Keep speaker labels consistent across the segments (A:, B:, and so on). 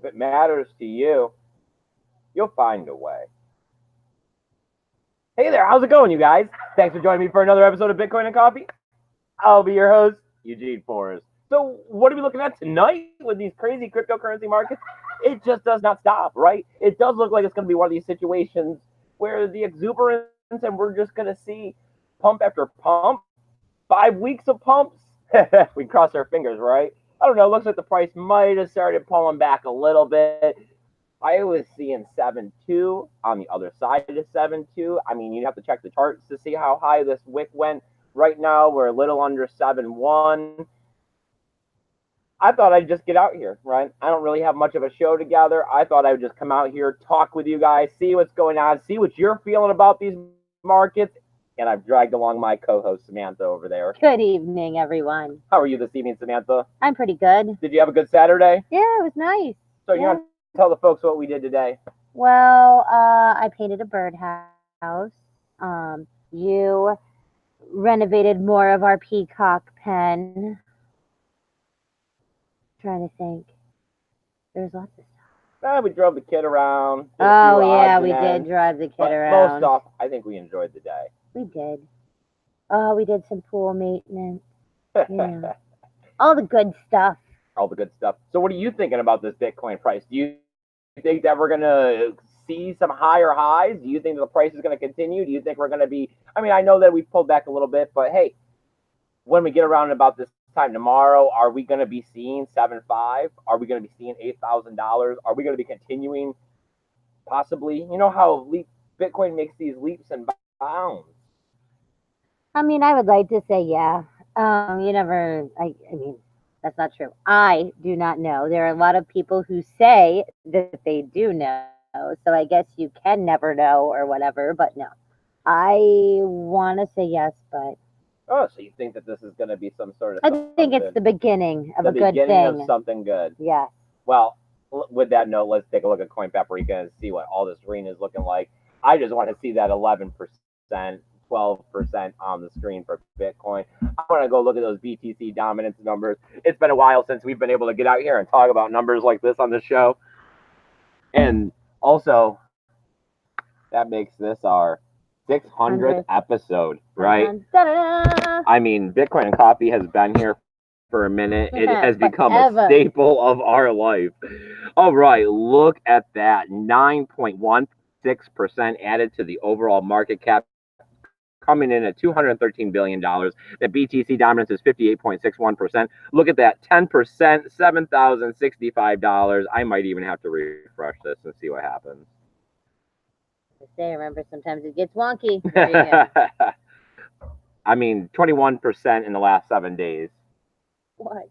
A: it matters to you, you'll find a way. Hey there, how's it going, you guys? Thanks for joining me for another episode of Bitcoin and Coffee. I'll be your host, Eugene Forrest. So, what are we looking at tonight with these crazy cryptocurrency markets? It just does not stop, right? It does look like it's going to be one of these situations where the exuberance and we're just going to see pump after pump, 5 weeks of pumps. We cross our fingers, right? I don't know. It looks like the price might have started pulling back a little bit. I was seeing 7.2 on the other side of 7.2. I mean, you have to check the charts to see how high this wick went. Right now, we're a little under 7.1. I thought I'd just get out here, right? I don't really have much of a show together. I thought I would just come out here, talk with you guys, see what's going on, see what you're feeling about these markets. And I've dragged along my co-host, Samantha, over there.
B: Good evening, everyone.
A: How are you this evening, Samantha?
B: I'm pretty good.
A: Did you have a good Saturday?
B: Yeah, it was nice.
A: So you want to tell the folks what we did today?
B: Well, I painted a birdhouse. You renovated more of our peacock pen. Trying to think. There's lots of stuff.
A: We drove the kid around.
B: Oh, yeah, we did drive the kid around.
A: Most off, I think we enjoyed the day.
B: We did. Oh, we did some pool maintenance. Yeah. All the good stuff.
A: All the good stuff. So what are you thinking about this Bitcoin price? Do you think that we're going to see some higher highs? Do you think that the price is going to continue? Do you think we're going to be, I mean, I know that we've pulled back a little bit, but hey, when we get around about this time tomorrow, are we going to be seeing 7.5? Are we going to be seeing $8,000? Are we going to be continuing possibly? You know how Bitcoin makes these leaps and bounds.
B: I mean, I would like to say, yeah. You never, I mean, that's not true. I do not know. There are a lot of people who say that they do know. So I guess you can never know or whatever, but no. I want to say yes, but.
A: Oh, so you think that this is going to be some sort of.
B: I think it's the beginning of a good thing.
A: The beginning of something good.
B: Yeah.
A: Well, with that note, let's take a look at Coin Paprika and see what all this green is looking like. I just want to see that 11%, 12% on the screen for Bitcoin. I want to go look at those BTC dominance numbers. It's been a while since we've been able to get out here and talk about numbers like this on the show. And also, that makes this our 600th episode, right? I mean, Bitcoin and Coffee has been here for a minute. It has become a staple of our life. All right, look at that. 9.16% added to the overall market cap, coming in at $213 billion. The BTC dominance is 58.61%. Look at that, 10%, $7,065. I might even have to refresh this and see what happens.
B: Say, remember, sometimes it gets wonky.
A: I mean, 21% in the last 7 days.
B: What?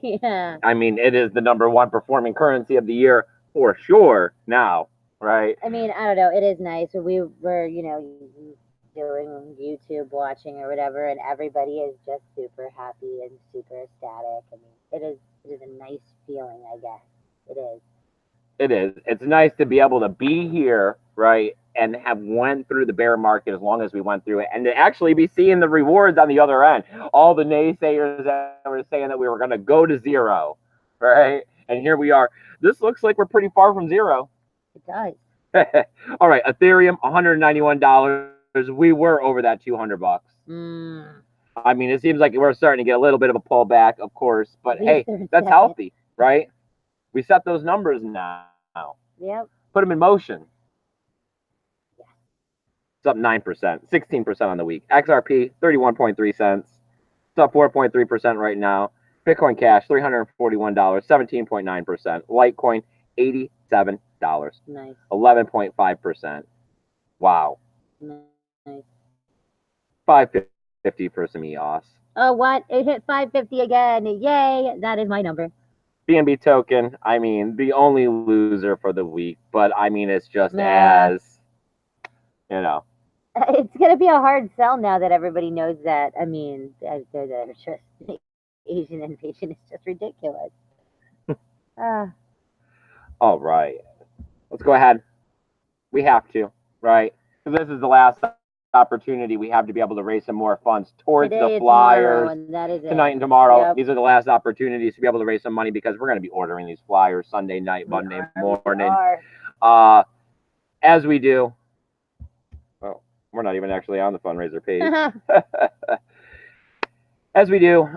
B: Yeah.
A: I mean, it is the number one performing currency of the year for sure now, right?
B: I mean, I don't know. It is nice. We were, doing YouTube watching or whatever, and everybody is just super happy and super ecstatic. I mean, it is a nice feeling, I guess. It is.
A: It is. It's nice to be able to be here, right, and have went through the bear market as long as we went through it, and to actually be seeing the rewards on the other end. All the naysayers that were saying that we were going to go to zero, right? And here we are. This looks like we're pretty far from zero.
B: It does.
A: All right, Ethereum, $191. We were over that $200. I mean, it seems like we're starting to get a little bit of a pullback, of course, but hey, that's healthy, right? We set those numbers now.
B: Yep.
A: Put them in motion. Yeah. It's up 9%, 16% on the week. XRP, 31.3 cents. It's up 4.3% right now. Bitcoin Cash, $341, 17.9%. Litecoin, $87.
B: Nice.
A: 11.5%. Wow.
B: Nice.
A: 550 for some EOS.
B: Oh, what? It hit 550 again. Yay. That is my number.
A: BNB token, I mean, the only loser for the week, but I mean, it's just as,
B: It's going to be a hard sell now that everybody knows that. I mean, the Asian invasion is just ridiculous.
A: All right. Let's go ahead. We have to, right? Because this is the last opportunity we have to be able to raise some more funds towards the
B: Today, tomorrow,
A: flyers
B: and that is
A: tonight
B: it.
A: and tomorrow.
B: Yep.
A: These are the last opportunities to be able to raise some money because we're going to be ordering these flyers Sunday night, Monday
B: We
A: morning.
B: are.
A: Uh, as we do. Well, we're not even actually on the fundraiser page. As we do,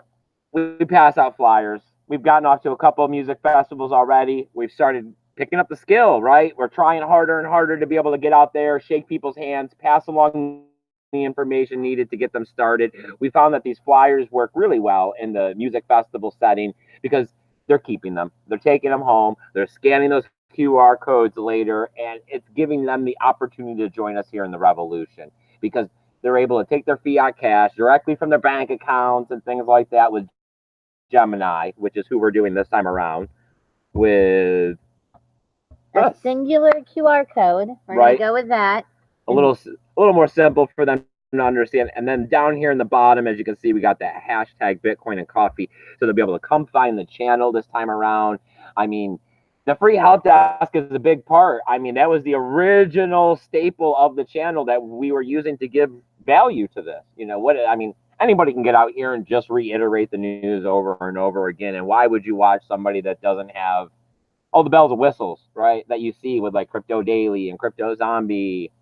A: we pass out flyers. We've gotten off to a couple of music festivals already. We've started picking up the skill, right? We're trying harder and harder to be able to get out there, shake people's hands, pass along the information needed to get them started. We found that these flyers work really well in the music festival setting because they're keeping them. They're taking them home. They're scanning those QR codes later, and it's giving them the opportunity to join us here in the revolution because they're able to take their fiat cash directly from their bank accounts and things like that with Gemini, which is who we're doing this time around with
B: A singular QR code. We're
A: right.
B: gonna go with that.
A: A little more simple for them to understand. And then down here in the bottom, as you can see, we got that hashtag Bitcoin and Coffee, so they'll be able to come find the channel this time around. I mean, the free help desk is a big part. I mean, that was the original staple of the channel that we were using to give value to this. You know what? I mean, anybody can get out here and just reiterate the news over and over again. And why would you watch somebody that doesn't have all the bells and whistles, right? That you see with like Crypto Daily and Crypto Zombie.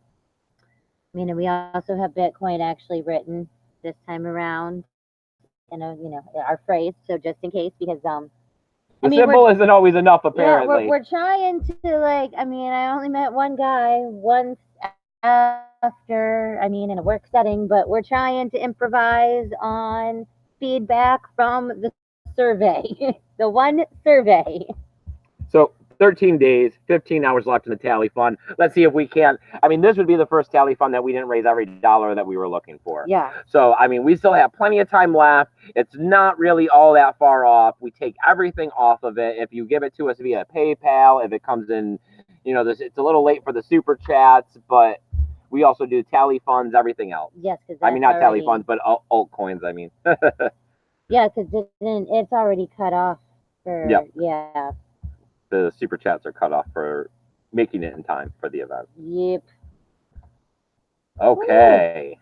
B: I mean, and we also have Bitcoin actually written this time around in our phrase. So just in case, because
A: the symbol isn't always enough, apparently.
B: Yeah, we're trying to like. I mean, I only met one guy once after. I mean, in a work setting, but we're trying to improvise on feedback from the survey, the one survey.
A: So 13 days, 15 hours left in the tally fund. Let's see if we can. I mean, this would be the first tally fund that we didn't raise every dollar that we were looking for.
B: Yeah.
A: So, I mean, we still have plenty of time left. It's not really all that far off. We take everything off of it. If you give it to us via PayPal, if it comes in, it's a little late for the super chats, but we also do tally funds, everything else.
B: Yes, because
A: I mean, not tally funds, but altcoins, I mean.
B: Yeah, because it's already cut off for, yeah.
A: The super chats are cut off for making it in time for the event.
B: Yep.
A: Okay.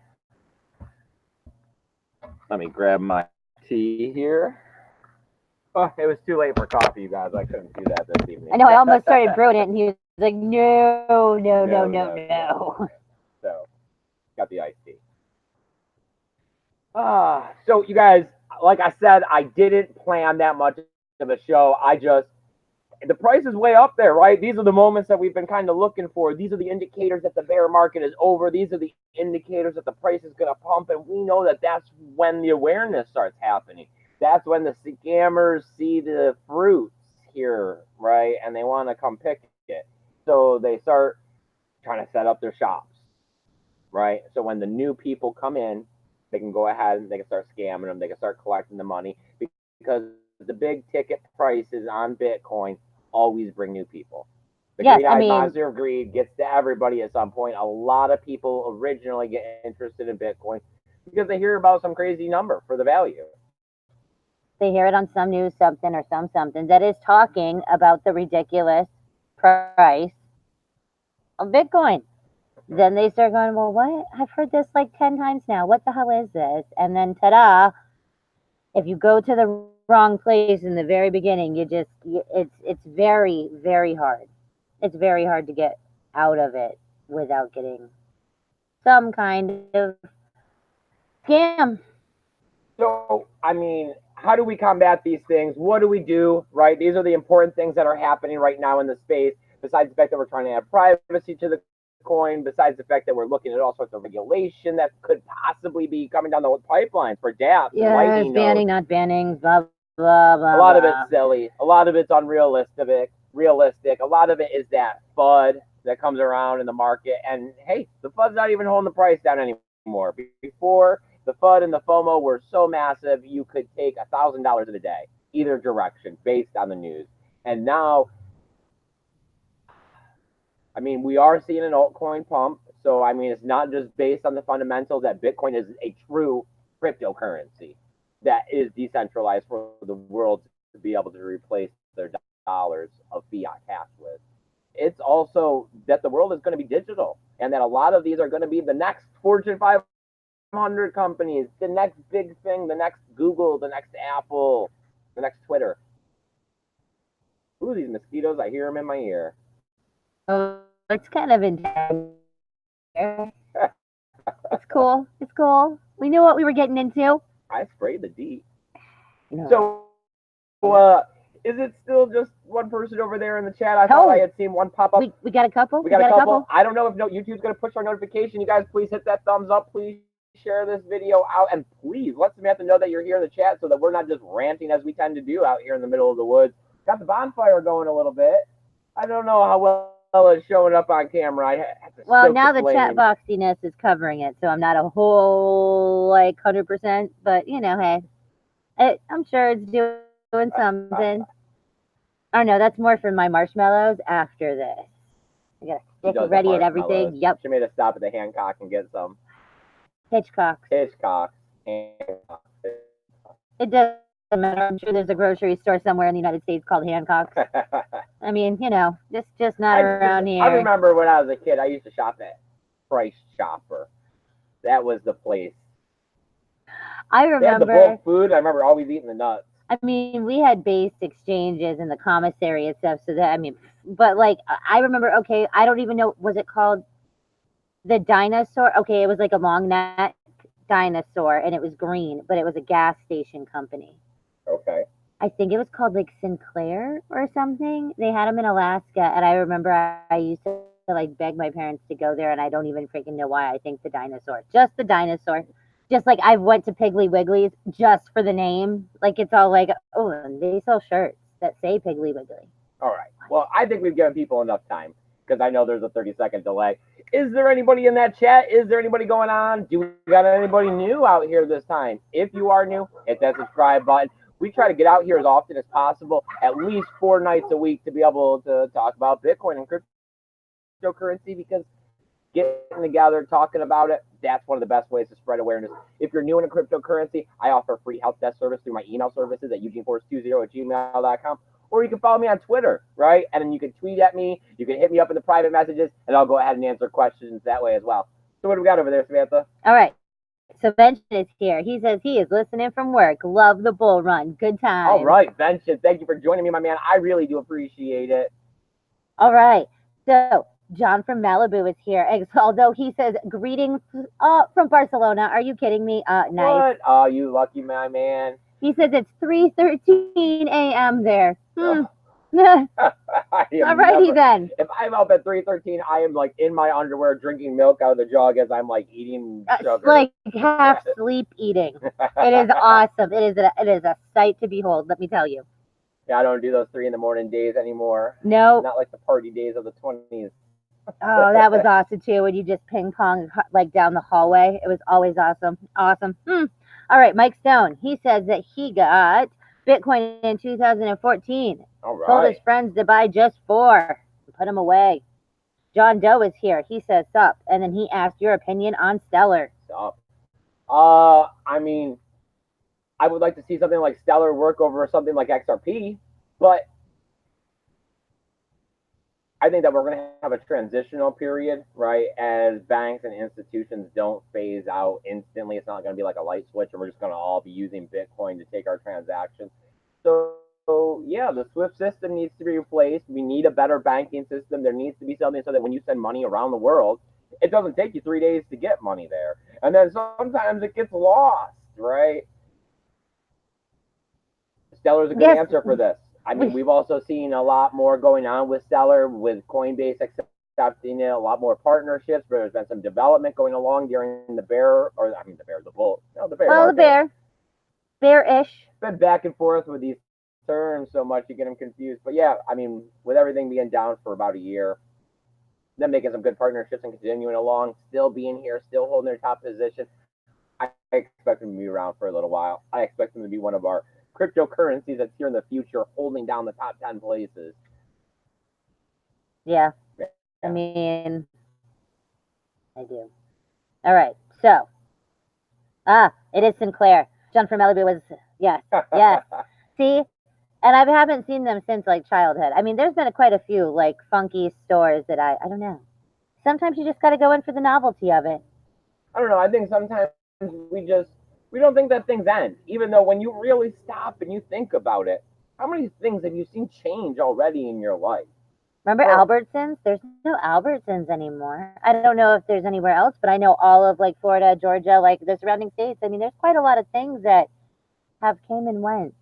A: Let me grab my tea here. Oh, it was too late for coffee, you guys. I couldn't do that this evening.
B: I know, I almost started brewing it, and he was like, no.
A: So, got the iced tea. So, you guys, like I said, I didn't plan that much of a show. The price is way up there, right? These are the moments that we've been kind of looking for. These are the indicators that the bear market is over. These are the indicators that the price is going to pump. And we know that that's when the awareness starts happening. That's when the scammers see the fruits here, right? And they want to come pick it. So they start trying to set up their shops, right? So when the new people come in, they can go ahead and they can start scamming them. They can start collecting the money because the big ticket prices on Bitcoin always bring new people. The green-eyed monster of greed gets to everybody at some point. A lot of people originally get interested in Bitcoin because they hear about some crazy number for the value.
B: They hear it on some news something or something that is talking about the ridiculous price of Bitcoin. Then they start going, well, what? I've heard this like 10 times now. What the hell is this? And then ta-da, if you go to the wrong place in the very beginning, it's very, very hard. It's very hard to get out of it without getting some kind of scam.
A: So, I mean, how do we combat these things? What do we do, right? These are the important things that are happening right now in the space, besides the fact that we're trying to add privacy to the coin, besides the fact that we're looking at all sorts of regulation that could possibly be coming down the pipeline for dApps and Lightning nodes.
B: Banning, not banning, blah, blah, blah.
A: A lot of it's silly. A lot of it's unrealistic. A lot of it is that FUD that comes around in the market. And hey, the FUD's not even holding the price down anymore. Before, the FUD and the FOMO were so massive, you could take $1,000 in a day, either direction, based on the news. And now, I mean, we are seeing an altcoin pump. So, I mean, it's not just based on the fundamentals that Bitcoin is a true cryptocurrency that is decentralized for the world to be able to replace their dollars of fiat cash with. It's also that the world is going to be digital. and that a lot of these are going to be the next Fortune 500 companies, the next big thing, the next Google, the next Apple, the next Twitter. Ooh, these mosquitoes, I hear them in my ear.
B: Oh, it's kind of intense. It's cool. It's cool. We knew what we were getting into.
A: I sprayed the D.
B: No.
A: So, is it still just one person over there in the chat? I thought I had seen one pop up.
B: We got a couple.
A: We got a couple. I don't know if YouTube's going to push our notification. You guys, please hit that thumbs up. Please share this video out. And please let Samantha know that you're here in the chat so that we're not just ranting as we tend to do out here in the middle of the woods. Got the bonfire going a little bit. I don't know how well it's showing up on camera.
B: Well, now the chat boxiness is covering it, so I'm not a whole, 100%. But, hey, I'm sure it's doing something. Oh, no, that's more for my marshmallows after this. I got to stick ready and everything. Yep.
A: She made us stop at the Hancock and get some.
B: Hitchcock.
A: It
B: doesn't matter. I'm sure there's a grocery store somewhere in the United States called Hancock's. I mean, just not around here.
A: I remember when I was a kid, I used to shop at Price Chopper. That was the place.
B: I remember.
A: They had the bulk food. I remember always eating the nuts.
B: I mean, we had base exchanges in the commissary and stuff. So that, but I remember, okay, I don't even know, was it called the dinosaur? Okay, it was like a long neck dinosaur and it was green, but it was a gas station company.
A: Okay.
B: I think it was called Sinclair or something. They had them in Alaska. And I remember I used to beg my parents to go there. And I don't even freaking know why. I think the dinosaur, just the dinosaur. Just like I went to Piggly Wiggly's just for the name. It's all oh, they sell shirts that say Piggly Wiggly.
A: All right. Well, I think we've given people enough time because I know there's a 30-second delay. Is there anybody in that chat? Is there anybody going on? Do we got anybody new out here this time? If you are new, hit that subscribe button. We try to get out here as often as possible, at least 4 nights a week, to be able to talk about Bitcoin and cryptocurrency, because getting together, talking about it, that's one of the best ways to spread awareness. If you're new into cryptocurrency, I offer free help desk service through my email services at eugeneforce20@gmail.com. Or you can follow me on Twitter, right? And then you can tweet at me. You can hit me up in the private messages, and I'll go ahead and answer questions that way as well. So what do we got over there, Samantha?
B: All right. So Vention is here. He says he is listening from work. Love the bull run. Good time.
A: All right, Vention. Thank you for joining me, my man. I really do appreciate it.
B: All right. So John from Malibu is here. Although he says greetings from Barcelona. Are you kidding me? Nice.
A: What? Oh, you lucky my man.
B: He says it's 3:13 a.m. there.
A: Alrighty then. If I'm up at 3:13, I am in my underwear drinking milk out of the jug as I'm eating sugar.
B: Half sleep eating. It is awesome. It is a sight to behold. Let me tell you.
A: Yeah, I don't do those 3 a.m. days anymore.
B: No.
A: Not like the party days of the 20s.
B: Oh, that was awesome too. When you just ping pong down the hallway, it was always awesome. Awesome. All right, Mike Stone. He says that he got Bitcoin in 2014.
A: All right.
B: Told his friends to buy just 4 and put them away. John Doe is here. He says sup, and then he asked your opinion on Stellar.
A: Sup. I mean, I would like to see something like Stellar work over something like XRP, but I think that we're going to have a transitional period, right? As banks and institutions don't phase out instantly. It's not going to be like a light switch and we're just going to all be using Bitcoin to take our transactions. So yeah, the SWIFT system needs to be replaced. We need a better banking system. There needs to be something so that when you send money around the world, it doesn't take you 3 days to get money there. And then sometimes it gets lost, right? Stellar's a good answer for this. I mean, we've also seen a lot more going on with Stellar, with Coinbase accepting it, a lot more partnerships. But there's been some development going along during the bull. No, the bear.
B: Well, the bear. Bearish.
A: Been back and forth with these terms so much you get them confused. But yeah, I mean, with everything being down for about a year, them making some good partnerships and continuing along, still being here, still holding their top position, I expect them to be around for a little while. I expect them to be one of our cryptocurrencies that's here in the future, holding down the top 10 places.
B: Yeah. I mean, I do. All right. So, it is Sinclair. John from Malibu was, yes. See? And I haven't seen them since childhood. I mean, there's been quite a few funky stores that I don't know. Sometimes you just got to go in for the novelty of it.
A: I don't know. I think sometimes we don't think that things end, even though when you really stop and you think about it, how many things have you seen change already in your life?
B: Remember
A: Well,
B: Albertsons? There's no Albertsons anymore. I don't know if there's anywhere else, but I know all of like Florida, Georgia, like the surrounding states. I mean, there's quite a lot of things that have came and went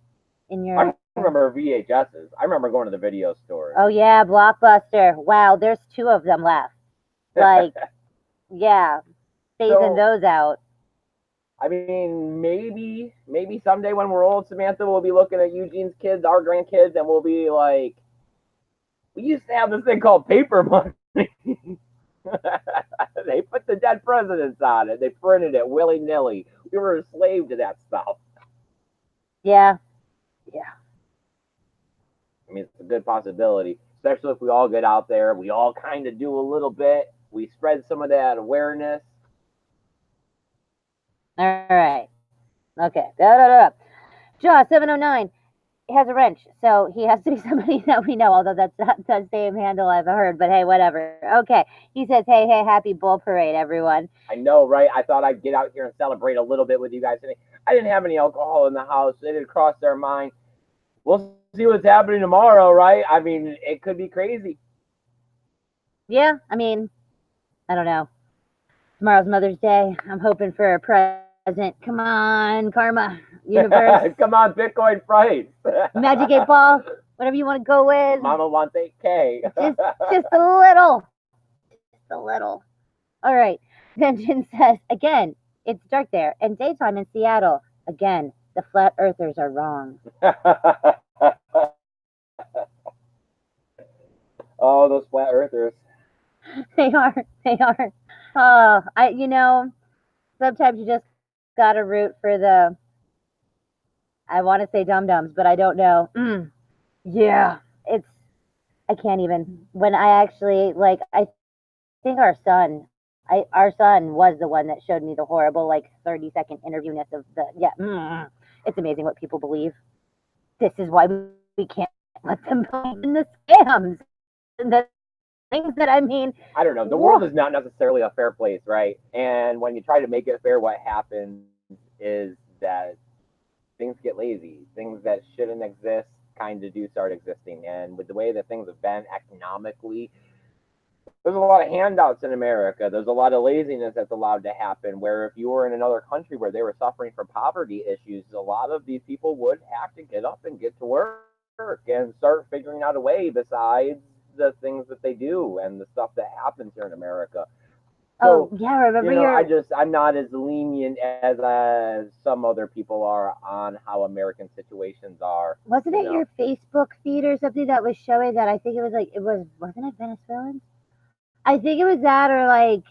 B: in
A: I
B: your.
A: remember VHSs. I remember going to the video store.
B: Oh yeah, Blockbuster. Wow, there's 2 of them left. Like, yeah, phasing
A: So
B: those out.
A: I mean, maybe someday when we're old, Samantha will be looking at Eugene's kids, our grandkids, and we'll be like, we used to have this thing called paper money. They put the dead presidents on it. They printed it willy nilly. We were a slave to that stuff.
B: Yeah, yeah.
A: I mean, it's a good possibility, especially if we all get out there. We all kind of do a little bit. We spread some of that awareness.
B: All right. Okay. Da, da, da. Jaw 709 has a wrench, so he has to be somebody that we know, although that's not the same handle I've heard, but hey, whatever. Okay. He says, hey, happy bull parade, everyone.
A: I know, right? I thought I'd get out here and celebrate a little bit with you guys today. I didn't have any alcohol in the house. It had crossed their mind. We'll see what's happening tomorrow, right? I mean, it could be crazy.
B: Yeah, I mean, I don't know. Tomorrow's Mother's Day. I'm hoping for a present. Come on, karma, universe,
A: Come on, Bitcoin price.
B: magic 8 ball, whatever you want to go with.
A: Mama wants 8K.
B: Just a little. Just a little. All right. Vengeance says, again, it's dark there, and daytime in Seattle. Again, the flat earthers are wrong.
A: Oh, those flat earthers.
B: They are. They are. Sometimes you just gotta root for the. I want to say dum dums, but I don't know. Yeah, it's. I can't even. When I actually like, I think our son was the one that showed me the horrible like 30-second interviewness of the. Yeah, it's amazing what people believe. This is why we can't let them believe in the scams and the things that I mean.
A: I don't know. The world is not necessarily a fair place, right? And when you try to make it fair, what happens is that things get lazy. Things that shouldn't exist kind of do start existing. And with the way that things have been economically, there's a lot of handouts in America. There's a lot of laziness that's allowed to happen. Where if you were in another country where they were suffering from poverty issues, a lot of these people would have to get up and get to work and start figuring out a way besides the things that they do and the stuff that happens here in America. So,
B: remember
A: I'm not as lenient as some other people are on how American situations are.
B: Wasn't it your Facebook feed or something that was showing that? I think wasn't it Venezuelans? I think it was that or like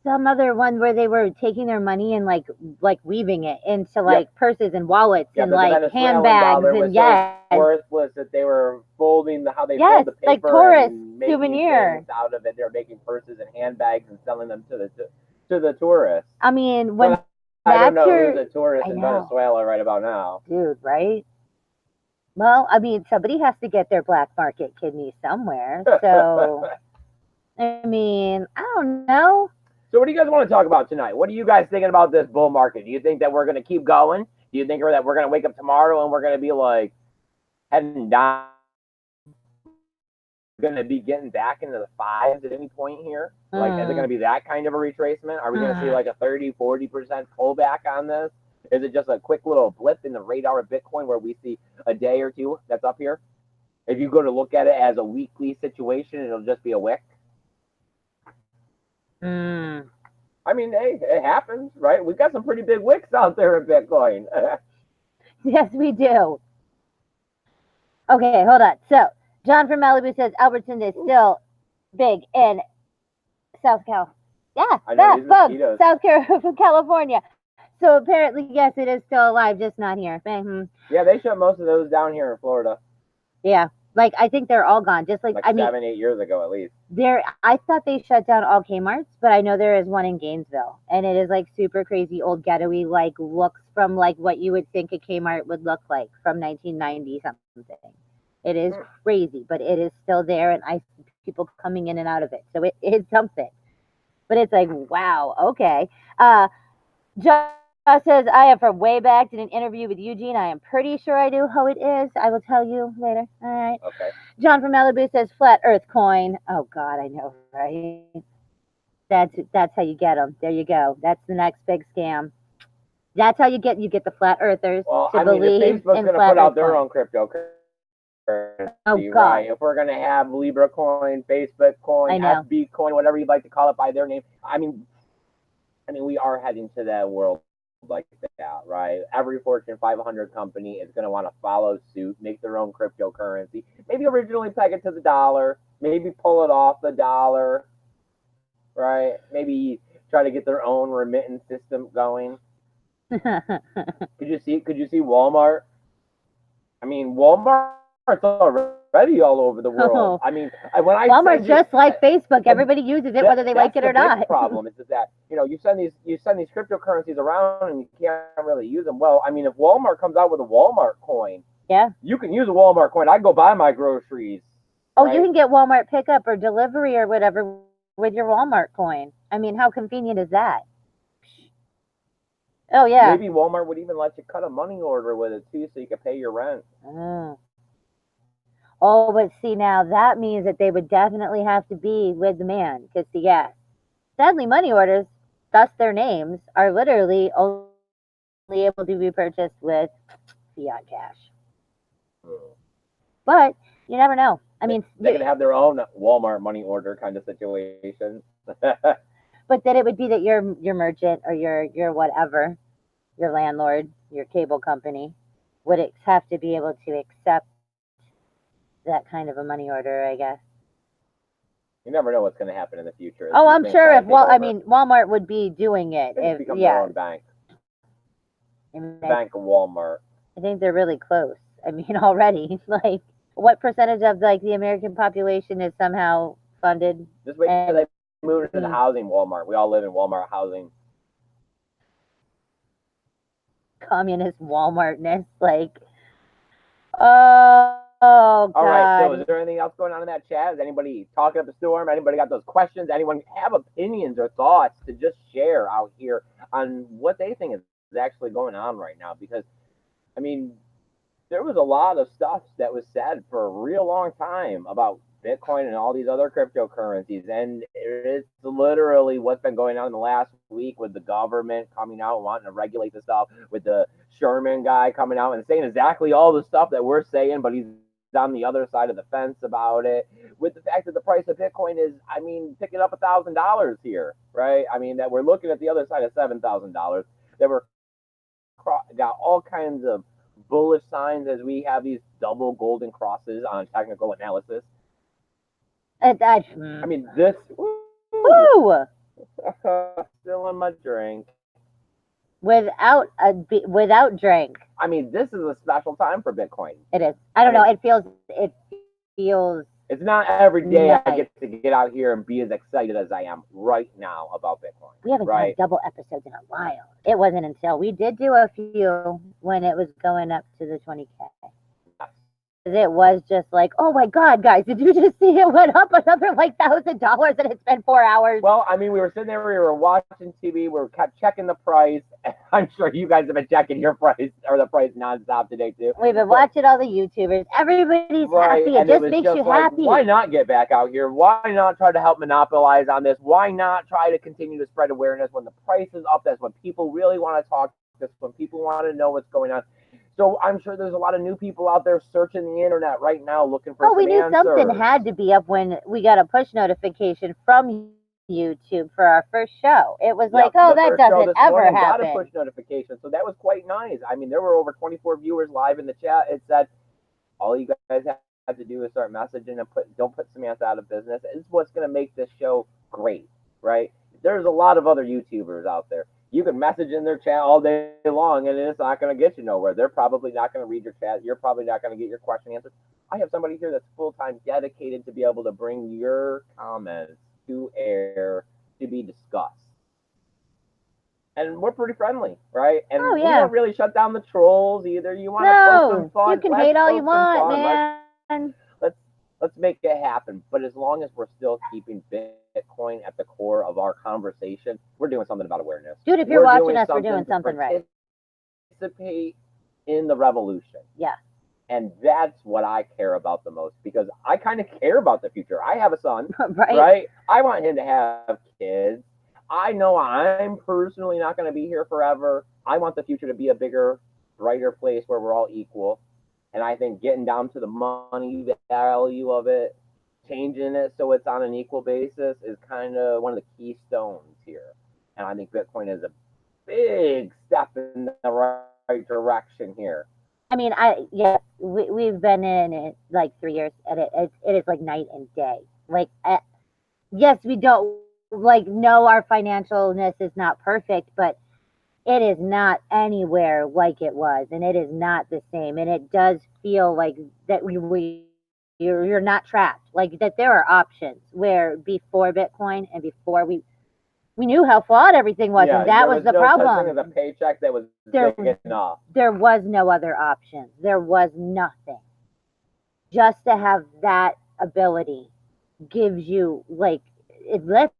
B: some other one where they were taking their money and like weaving it into like purses and wallets and like handbags and
A: so worthless that they were folding how they fold the paper
B: like tourist
A: and making
B: souvenir
A: things out of it. They're making purses and handbags and selling them to the tourists.
B: I mean, when
A: I don't know who's a tourist in Venezuela right about now,
B: dude. Right? Well, I mean, somebody has to get their black market kidney somewhere, so. I mean, I don't know.
A: So what do you guys want to talk about tonight? What are you guys thinking about this bull market? Do you think that we're going to keep going? Do you think that we're going to wake up tomorrow and we're going to be like heading down? Going to be getting back into the fives at any point here? Like, is it going to be that kind of a retracement? Are we going to see like a 30-40% pullback on this? Is it just a quick little blip in the radar of Bitcoin where we see a day or two that's up here? If you go to look at it as a weekly situation, it'll just be a wick. I mean, hey, it happens, right? We've got some pretty big wicks out there in Bitcoin.
B: Yes, we do. Okay, hold on. So, John from Malibu says Albertson is still big in South Cal. Yeah, folks, South California. So apparently, yes, it is still alive, just not here.
A: Yeah, they shut most of those down here in Florida.
B: Yeah. Like, I think they're all gone. Just like
A: 7-8 years ago, at least.
B: I thought they shut down all Kmart's, but I know there is one in Gainesville, and it is like super crazy old ghetto-y, like looks from like what you would think a Kmart would look like from 1990 something. It is crazy, but it is still there, and people coming in and out of it. So it's something. But it's like, wow, okay. Josh says, I have from way back did an interview with Eugene. I am pretty sure I do how it is. I will tell you later. All right.
A: Okay.
B: John from Malibu says, flat earth coin. Oh, God, I know, right? That's how you get them. There you go. That's the next big scam. That's how you get the flat earthers
A: Well,
B: to
A: I mean, if
B: believe
A: Facebook's
B: in
A: going to
B: flat
A: put out
B: earth
A: their
B: coin.
A: own cryptocurrency,
B: Oh, God.
A: right? If we're going to have Libra coin, Facebook coin,
B: I know.
A: FB coin, whatever you'd like to call it by their name, I mean, we are heading to that world like that, right? Every Fortune 500 company is going to want to follow suit, make their own cryptocurrency. Maybe originally peg it to the dollar, maybe pull it off the dollar, right? Maybe try to get their own remittance system going. Could you see Walmart? I mean, Walmart's already all over the world. I mean, when I
B: Walmart's just like Facebook. Everybody uses it, whether they like it or not.
A: The problem is that you send these cryptocurrencies around and you can't really use them. Well, I mean, if Walmart comes out with a Walmart coin,
B: yeah,
A: you can use a Walmart coin. I can go buy my groceries.
B: Oh, right? You can get Walmart pickup or delivery or whatever with your Walmart coin. I mean, how convenient is that? Oh yeah.
A: Maybe Walmart would even let you cut a money order with it too, so you could pay your rent.
B: Oh, but see, now that means that they would definitely have to be with the man. Because, yeah, sadly, money orders, thus their names, are literally only able to be purchased with fiat cash. But you never know. I mean,
A: they could have their own Walmart money order kind of situation.
B: But then it would be that your merchant or your whatever, your landlord, your cable company, would have to be able to accept that kind of a money order, I guess.
A: You never know what's going to happen in the future.
B: Oh, I'm sure if Walmart would be doing it.
A: If become their own bank. Bank of Walmart.
B: I think they're really close. I mean, already, like, what percentage of like the American population is somehow funded?
A: Just wait till they move into the housing Walmart. We all live in Walmart housing.
B: Communist Walmartness, like, oh God.
A: All right, so is there anything else going on in that chat? Is anybody talking up a storm? Anybody got those questions? Anyone have opinions or thoughts to just share out here on what they think is actually going on right now? Because, I mean, there was a lot of stuff that was said for a real long time about Bitcoin and all these other cryptocurrencies, and it's literally what's been going on in the last week with the government coming out and wanting to regulate the stuff, with the Sherman guy coming out and saying exactly all the stuff that we're saying, but he's on the other side of the fence about it, with the fact that the price of Bitcoin is, I mean, picking up $1,000 here, right? I mean, that we're looking at the other side of $7,000, that we're got all kinds of bullish signs as we have these double golden crosses on technical analysis. I mean, this.
B: Woo!
A: Still in my drink.
B: Without drink.
A: I mean, this is a special time for Bitcoin.
B: It is. I don't know. It feels.
A: It's not every day I get to get out here and be as excited as I am right now about Bitcoin.
B: We haven't had double episodes in a while. It wasn't until we did do a few when it was going up to the 20K. It was just like, oh my God, guys, did you just see it went up another like $1,000 and it's been 4 hours?
A: Well, I mean, we were sitting there, we were watching TV, we kept checking the price. I'm sure you guys have been checking your price or the price nonstop today too.
B: We've been watching all the YouTubers. Everybody's happy. It just makes you happy.
A: Why not get back out here? Why not try to help monopolize on this? Why not try to continue to spread awareness when the price is up? That's when people really want to talk. That's when people want to know what's going on. So I'm sure there's a lot of new people out there searching the internet right now looking for some answers.
B: We knew something had to be up when we got a push notification from YouTube for our first show. It was like, oh, that doesn't ever happen.
A: Got a push notification, so that was quite nice. I mean, there were over 24 viewers live in the chat. It said, all you guys have to do is start messaging and don't put Samantha out of business. It's what's going to make this show great, right? There's a lot of other YouTubers out there. You can message in their chat all day long, and it's not going to get you nowhere. They're probably not going to read your chat. You're probably not going to get your question answered. I have somebody here that's full-time dedicated to be able to bring your comments to air to be discussed. And we're pretty friendly, right? And we don't really shut down the trolls either. You want to post some fun?
B: You can hate all you want, man.
A: Let's make it happen. But as long as we're still keeping Bitcoin at the core of our conversation, we're doing something about awareness.
B: Dude, if you're
A: We're
B: watching
A: doing
B: us, we're
A: something
B: doing
A: to
B: something right.
A: participate in the revolution.
B: Yeah.
A: And that's what I care about the most, because I kind of care about the future. I have a son,
B: Right.
A: right? I want him to have kids. I know I'm personally not going to be here forever. I want the future to be a bigger, brighter place where we're all equal. And I think getting down to the money value of it, changing it so it's on an equal basis is kind of one of the keystones here. And I think Bitcoin is a big step in the right direction here.
B: I mean, we've been in it like 3 years, and it is like night and day. Like, yes, we don't like know our financialness is not perfect, but it is not anywhere like it was, and it is not the same. And it does feel like that you're not trapped. Like that there are options where before Bitcoin and before we knew how flawed everything was, and that was the problem.
A: Such thing as a paycheck that was big enough.
B: There was no other options. There was nothing. Just to have that ability gives you like it lifts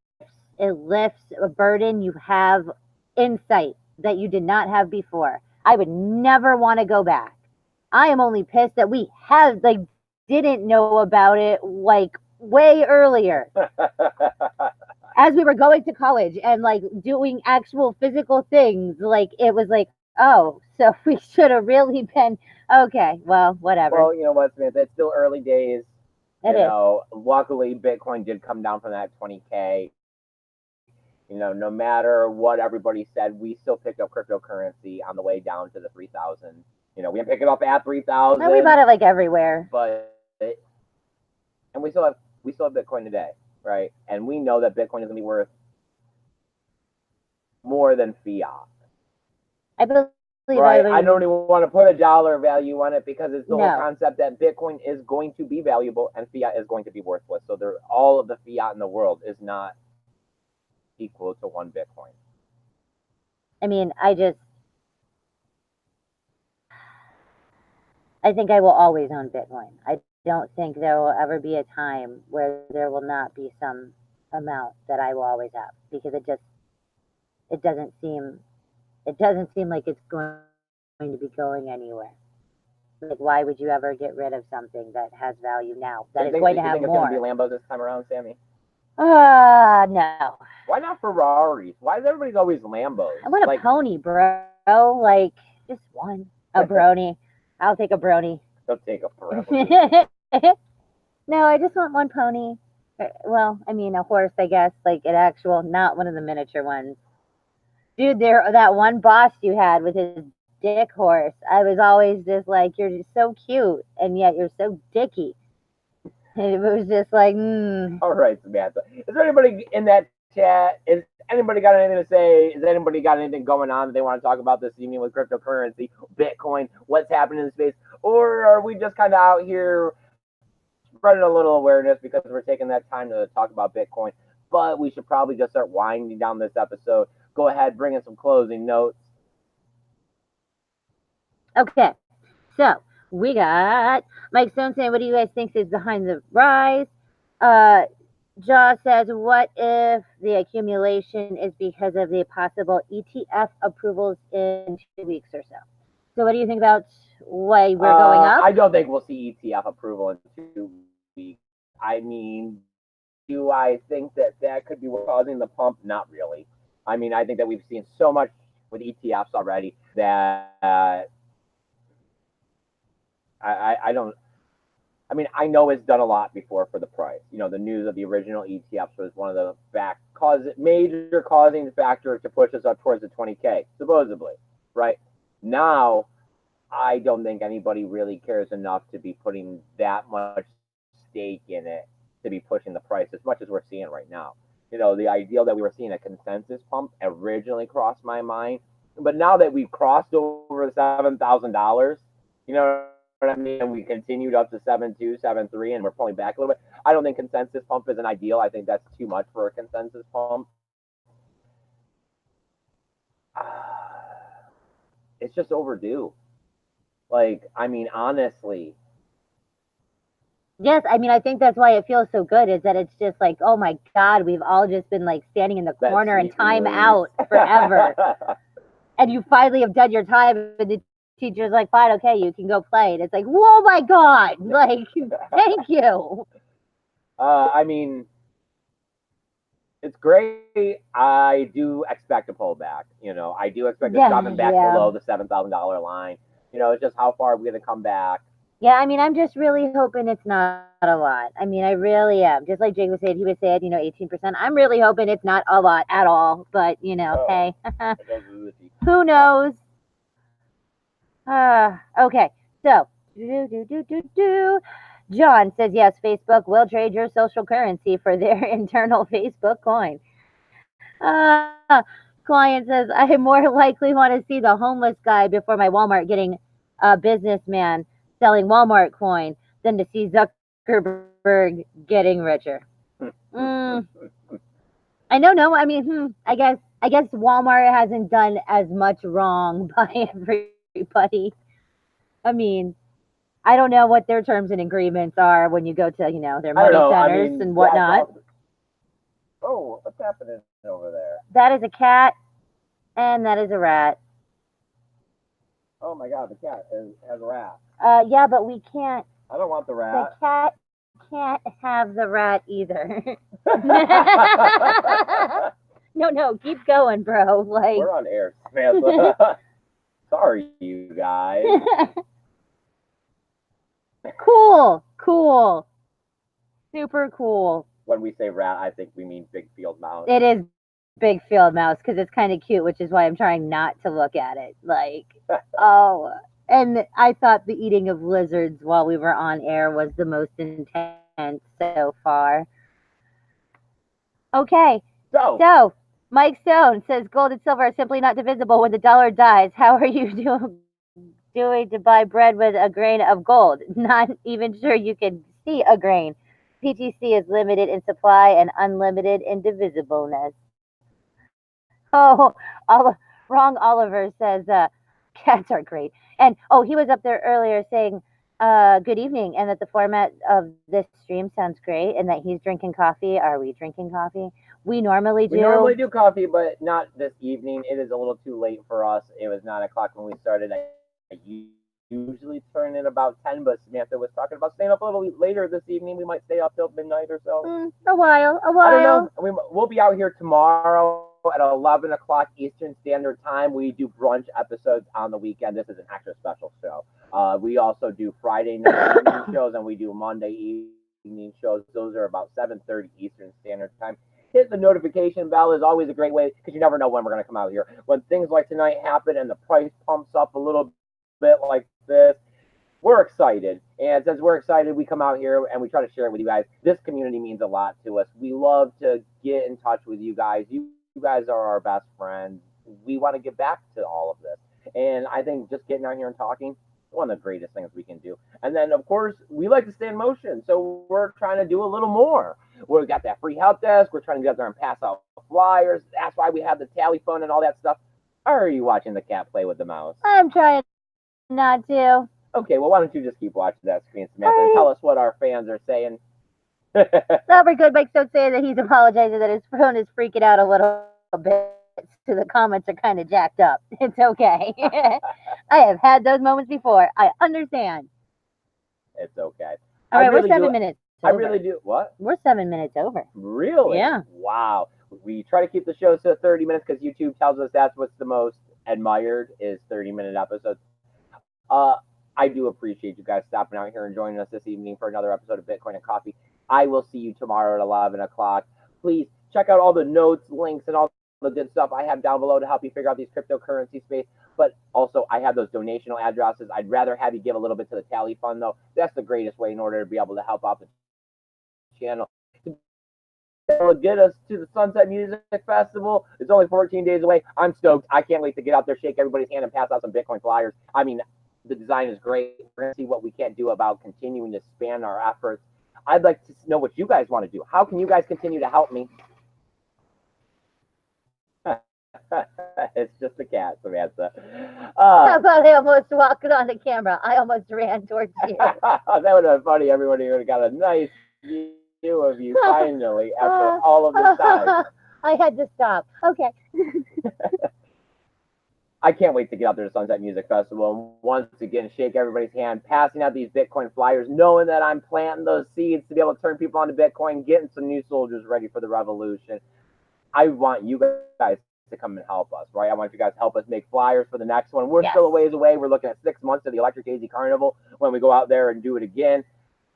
B: a burden. You have insight that you did not have before. I would never want to go back. I am only pissed that we have like didn't know about it like way earlier. As we were going to college and like doing actual physical things, like it was like, oh, so we should have really been okay. Well, whatever.
A: Well, you know what, Samantha? It's still early days.
B: It is.
A: Luckily, Bitcoin did come down from that 20K. No matter what everybody said, we still picked up cryptocurrency on the way down to the 3,000. We didn't pick it up at 3,000.
B: No, we bought it like everywhere.
A: And we still have Bitcoin today, right? And we know that Bitcoin is going to be worth more than fiat.
B: I believe.
A: Right. I don't even want to put a dollar value on it, because it's the whole concept that Bitcoin is going to be valuable and fiat is going to be worthless. So all of the fiat in the world is not equal to one Bitcoin.
B: I mean, I think I will always own Bitcoin. I don't think there will ever be a time where there will not be some amount that I will always have, because it doesn't seem like it's going to be going anywhere. Like, why would you ever get rid of something that has value now? That is going to have more.
A: You think it's going to be Lambos this time around, Sammy?
B: No.
A: Why not Ferraris? Why is everybody always Lambos?
B: I want a pony, bro. Like, just one. A brony. I'll take a brony.
A: They'll take a forever.
B: No, I just want one pony. Well, I mean, a horse, I guess. Like an actual, not one of the miniature ones. Dude, that one boss you had with his dick horse, I was always just like, you're just so cute, and yet you're so dicky. And it was just like,
A: All right, Samantha. Is there anybody in that chat? Is anybody got anything to say? Is anybody got anything going on that they want to talk about this evening with cryptocurrency, Bitcoin, what's happening in the space? Or are we just kind of out here spreading a little awareness because we're taking that time to talk about Bitcoin? But we should probably just start winding down this episode. Go ahead, bring in some closing notes.
B: Okay, so we got Mike Stone saying, what do you guys think is behind the rise? Jaw says, what if the accumulation is because of the possible ETF approvals in 2 weeks or so? So what do you think about why we're going up?
A: I don't think we'll see ETF approval in 2 weeks. I mean, do I think that could be what's causing the pump? Not really. I mean, I think that we've seen so much with ETFs already that I don't. I mean, I know it's done a lot before for the price. The news of the original ETFs was one of the major causing factors to push us up towards the 20K, supposedly, right? Now, I don't think anybody really cares enough to be putting that much stake in it to be pushing the price as much as we're seeing right now. The ideal that we were seeing a consensus pump originally crossed my mind, but now that we've crossed over $7,000, what I mean, and we continued up to 7.2, 7.3, and we're pulling back a little bit. I don't think consensus pump is an ideal. I think that's too much for a consensus pump. It's just overdue. Like, I mean, honestly,
B: Yes, I mean, I think that's why it feels so good is that it's just like, oh my God, we've all just been like standing in the
A: That
B: corner and
A: sweet
B: time
A: release.
B: out forever. And you finally have done your time, and the teacher's like, fine, okay, you can go play. And it's like, whoa, my God, like, thank you.
A: I mean, it's great. I do expect a pullback. I do expect us
B: Yeah,
A: dropping back
B: yeah.
A: below the $7,000 line. It's just how far are we going to come back?
B: Yeah, I mean, I'm just really hoping it's not a lot. I mean, I really am. Just like Jake was saying, he was saying, 18%. I'm really hoping it's not a lot at all. But,
A: Oh,
B: hey,
A: those are the deep.
B: who knows? Okay, so, John says, yes, Facebook will trade your social currency for their internal Facebook coin. Client says, I more likely want to see the homeless guy before my Walmart getting a businessman selling Walmart coin than to see Zuckerberg getting richer. Mm, I don't know. I mean, I guess Walmart hasn't done as much wrong by everybody. I mean, I don't know what their terms and agreements are when you go to, their
A: I don't
B: money
A: know. I
B: centers
A: mean,
B: and
A: that's
B: whatnot.
A: all. Oh, what's happening over there?
B: That is a cat and that is a rat.
A: Oh my God, the cat has a rat.
B: Yeah, but we can't.
A: I don't want the
B: The
A: rat.
B: cat can't have the rat either. No, keep going, bro. Like,
A: We're on air, Samantha. Sorry, you guys.
B: cool, super cool.
A: When we say rat, I think we mean big field mouse.
B: It is big field mouse because it's kind of cute, which is why I'm trying not to look at it. Like, oh, and I thought the eating of lizards while we were on air was the most intense so far. Okay, so Mike Stone says gold and silver are simply not divisible when the dollar dies. How are you doing to buy bread with a grain of gold? Not even sure you can see a grain. PTC is limited in supply and unlimited in divisibleness. Oh, wrong. Oliver says cats are great. And he was up there earlier saying good evening and that the format of this stream sounds great and that he's drinking coffee. Are we drinking coffee? We normally do.
A: We normally do coffee, but not this evening. It is a little too late for us. It was 9 o'clock when we started. I usually turn in about 10, but Samantha was talking about staying up a little later this evening. We might stay up till midnight or so.
B: A while.
A: I don't know. We'll be out here tomorrow at 11 o'clock Eastern Standard Time. We do brunch episodes on the weekend. This is an extra special show. We also do Friday night evening shows, and we do Monday evening shows. Those are about 7:30 Eastern Standard Time. Hit the notification bell is always a great way because you never know when we're going to come out here. When things like tonight happen and the price pumps up a little bit like this, we're excited. And since we're excited, we come out here and we try to share it with you guys. This community means a lot to us. We love to get in touch with you guys. You guys are our best friends. We want to get back to all of this. And I think just getting out here and talking, one of the greatest things we can do. And then, of course, we like to stay in motion. So we're trying to do a little more. We've got that free help desk. We're trying to get out there and pass out flyers. That's why we have the tally phone and all that stuff. Or are you watching the cat play with the mouse?
B: I'm trying not to.
A: Okay, well, why don't you just keep watching that screen, Samantha, and tell us what our fans are saying.
B: That we're good. Mike's don't say that he's apologizing that his phone is freaking out a little bit. So the comments are kind of jacked up. It's okay. I have had those moments before. I understand.
A: It's okay.
B: All right, we're 7 minutes over.
A: I really do. What?
B: We're 7 minutes over.
A: Really?
B: Yeah.
A: Wow. We try to keep the shows to 30 minutes because YouTube tells us that's what's the most admired is 30-minute episodes. I do appreciate you guys stopping out here and joining us this evening for another episode of Bitcoin and Coffee. I will see you tomorrow at 11 o'clock. Please check out all the notes, links, and all the good stuff I have down below to help you figure out these cryptocurrency space. But also, I have those donational addresses. I'd rather have you give a little bit to the tally fund, though. That's the greatest way in order to be able to help out the channel. Get us to the Sunset Music Festival. It's only 14 days away. I'm stoked. I can't wait to get out there, shake everybody's hand, and pass out some Bitcoin flyers. I mean, the design is great. We're going to see what we can do about continuing to span our efforts. I'd like to know what you guys want to do. How can you guys continue to help me? It's just a cat, Samantha.
B: How about I almost walked on the camera? I almost ran towards you.
A: That would have been funny. Everybody would have got a nice view of you finally after all of this time.
B: I had to stop. Okay.
A: I can't wait to get out there to Sunset Music Festival and once again shake everybody's hand, passing out these Bitcoin flyers, knowing that I'm planting those seeds to be able to turn people onto Bitcoin, getting some new soldiers ready for the revolution. I want you guys to come and help us, right? I want you guys to help us make flyers for the next one. We're still a ways away. We're looking at 6 months to the Electric Daisy Carnival when we go out there and do it again.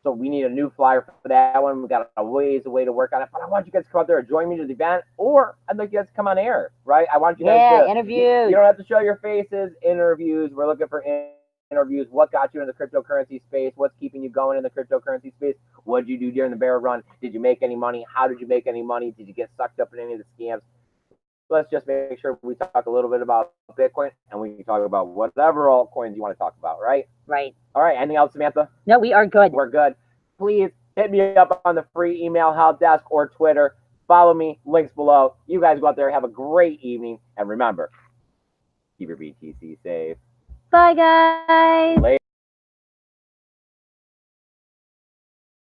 A: So we need a new flyer for that one. We've got a ways away to work on it. But I want you guys to come out there and join me to the event, or I'd like you guys to come on air, right? I want you guys to
B: interviews.
A: You don't have to show your faces. Interviews. We're looking for interviews. What got you in the cryptocurrency space? What's keeping you going in the cryptocurrency space? What did you do during the bear run? Did you make any money? How did you make any money? Did you get sucked up in any of the scams? Let's just make sure we talk a little bit about Bitcoin, and we can talk about whatever altcoins you want to talk about, right?
B: Right.
A: All right. Anything else, Samantha?
B: No, we are good.
A: We're good. Please hit me up on the free email help desk or Twitter. Follow me. Links below. You guys go out there. Have a great evening. And remember, keep your BTC safe.
B: Bye, guys.
A: Later.